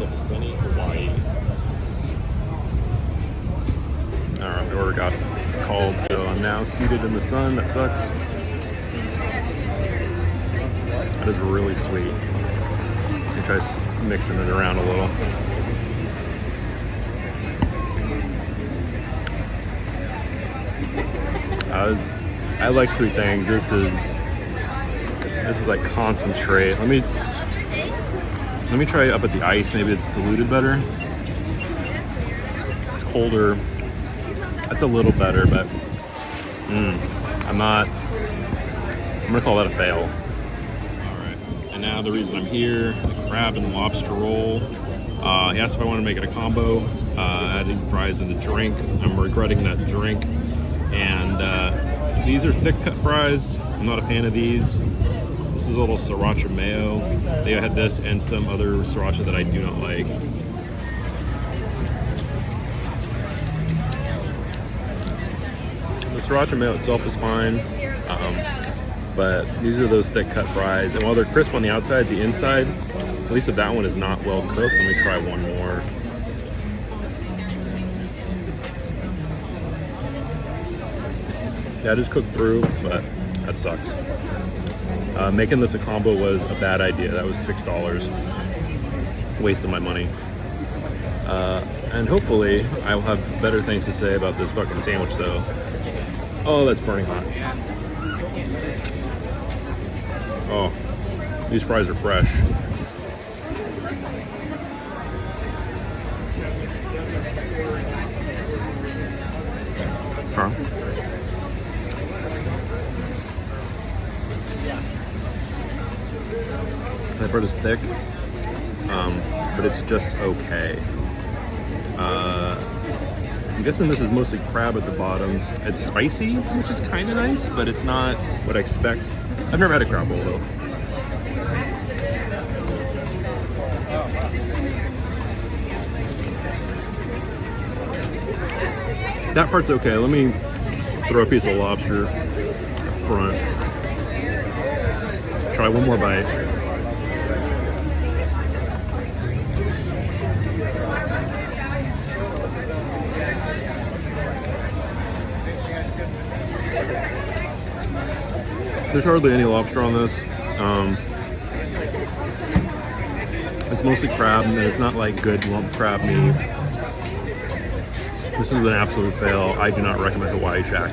myself a sunny Hawaii. Alright, my order got called, so I'm now seated in the sun. That sucks. That is really sweet. Let me try mixing it around a little. I like sweet things. This is like concentrate. Let me try up at the ice. Maybe it's diluted better. It's colder. That's a little better, but I'm gonna call that a fail. All right, and now the reason I'm here, the crab and lobster roll. He asked if I wanted to make it a combo, adding fries and the drink. I'm regretting that drink. And these are thick cut fries. I'm not a fan of these. This is a little sriracha mayo. They had this and some other sriracha that I do not like. The sriracha mayo itself is fine, but these are those thick cut fries. And while they're crisp on the outside, the inside, at least if that one is not well cooked, let me try one more. Yeah, it is cooked through, but that sucks. Making this a combo was a bad idea. That was $6. Waste of my money. And hopefully I will have better things to say about this fucking sandwich though. Oh, that's burning hot. Oh, these fries are fresh. Huh? That bread is thick, but it's just okay. I'm guessing this is mostly crab at the bottom. It's spicy, which is kind of nice, but it's not what I expect. I've never had a crab roll though. That part's okay. Let me throw a piece of lobster up front. Try one more bite. There's hardly any lobster on this. It's mostly crab, and it's not like good lump crab meat. This is an absolute fail. I do not recommend Hawaii.Shack.